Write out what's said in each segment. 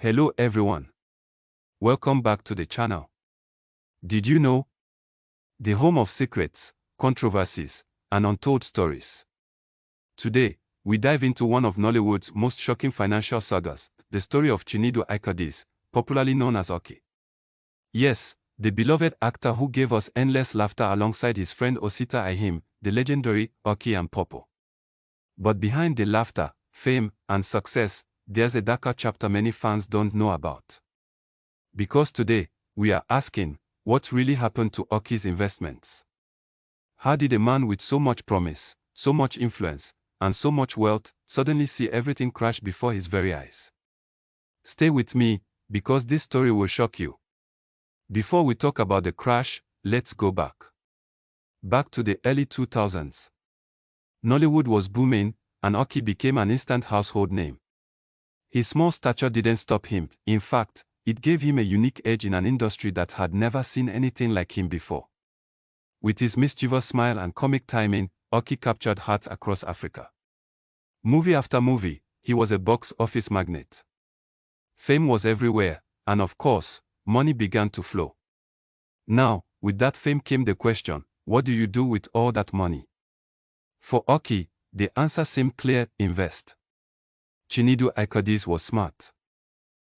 Hello everyone. Welcome back to the channel. Did you know? The home of secrets, controversies, and untold stories. Today, we dive into one of Nollywood's most shocking financial sagas, the story of Chinedu Ikedieze, popularly known as Oki. Yes, the beloved actor who gave us endless laughter alongside his friend Osita Ihim, the legendary Oki and Popo. But behind the laughter, fame, and success, there's a darker chapter many fans don't know about. Because today, we are asking, what really happened to Oki's investments? How did a man with so much promise, so much influence, and so much wealth suddenly see everything crash before his very eyes? Stay with me, because this story will shock you. Before we talk about the crash, let's go back. Back to the early 2000s. Nollywood was booming, and Oki became an instant household name. His small stature didn't stop him. In fact, it gave him a unique edge in an industry that had never seen anything like him before. With his mischievous smile and comic timing, Oki captured hearts across Africa. Movie after movie, he was a box office magnet. Fame was everywhere, and of course, money began to flow. Now, with that fame came the question, what do you do with all that money? For Oki, the answer seemed clear: invest. Chinedu Ikedieze was smart.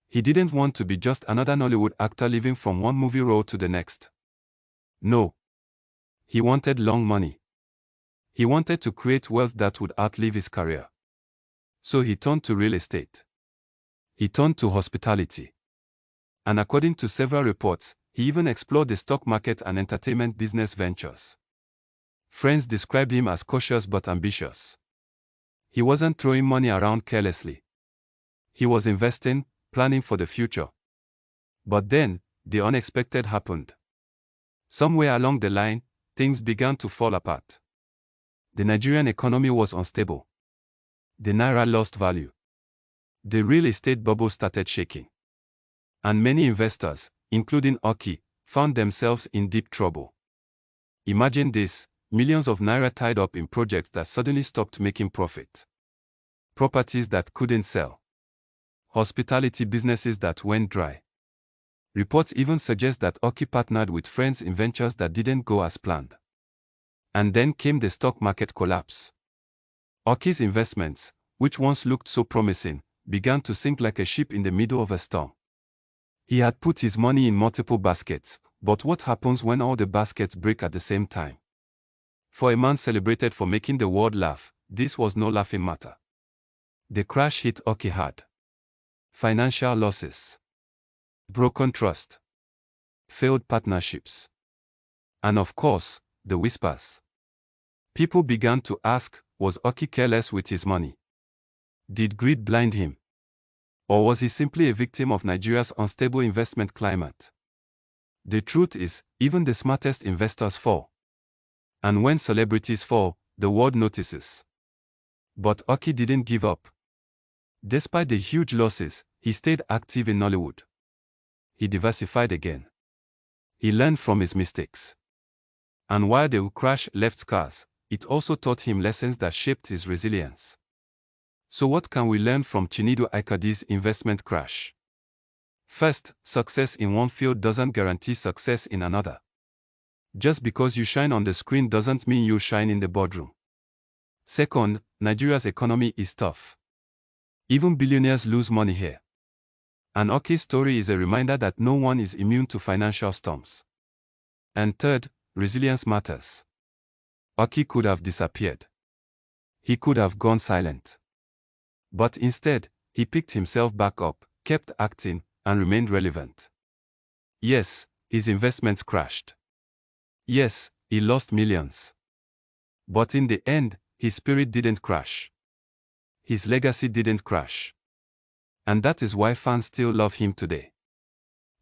He didn't want to be just another Nollywood actor living from one movie role to the next. No. He wanted long money. He wanted to create wealth that would outlive his career. So he turned to real estate. He turned to hospitality. And according to several reports, he even explored the stock market and entertainment business ventures. Friends described him as cautious but ambitious. He wasn't throwing money around carelessly. He was investing, planning for the future. But then, the unexpected happened. Somewhere along the line, things began to fall apart. The Nigerian economy was unstable. The naira lost value. The real estate bubble started shaking. And many investors, including Oki, found themselves in deep trouble. Imagine this: millions of naira tied up in projects that suddenly stopped making profit. Properties that couldn't sell. Hospitality businesses that went dry. Reports even suggest that Oki partnered with friends in ventures that didn't go as planned. And then came the stock market collapse. Oki's investments, which once looked so promising, began to sink like a ship in the middle of a storm. He had put his money in multiple baskets, but what happens when all the baskets break at the same time? For a man celebrated for making the world laugh, this was no laughing matter. The crash hit Oki hard. Financial losses. Broken trust. Failed partnerships. And of course, the whispers. People began to ask, was Oki careless with his money? Did greed blind him? Or was he simply a victim of Nigeria's unstable investment climate? The truth is, even the smartest investors fall. And when celebrities fall, the world notices. But Oki didn't give up. Despite the huge losses, he stayed active in Nollywood. He diversified again. He learned from his mistakes. And while the crash left scars, it also taught him lessons that shaped his resilience. So what can we learn from Chinedu Ikedeze's investment crash? First, success in one field doesn't guarantee success in another. Just because you shine on the screen doesn't mean you shine in the boardroom. Second, Nigeria's economy is tough. Even billionaires lose money here. And Oki's story is a reminder that no one is immune to financial storms. And third, resilience matters. Oki could have disappeared. He could have gone silent. But instead, he picked himself back up, kept acting, and remained relevant. Yes, his investments crashed. Yes, he lost millions. But in the end, his spirit didn't crash. His legacy didn't crash. And that is why fans still love him today.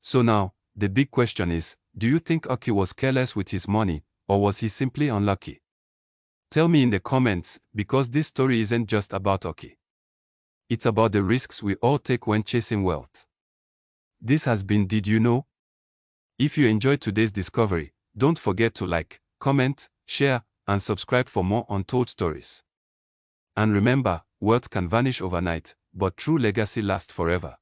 So now, the big question is, do you think Oki was careless with his money, or was he simply unlucky? Tell me in the comments, because this story isn't just about Oki. It's about the risks we all take when chasing wealth. This has been Did You Know? If you enjoyed today's discovery, don't forget to like, comment, share, and subscribe for more untold stories. And remember, wealth can vanish overnight, but true legacy lasts forever.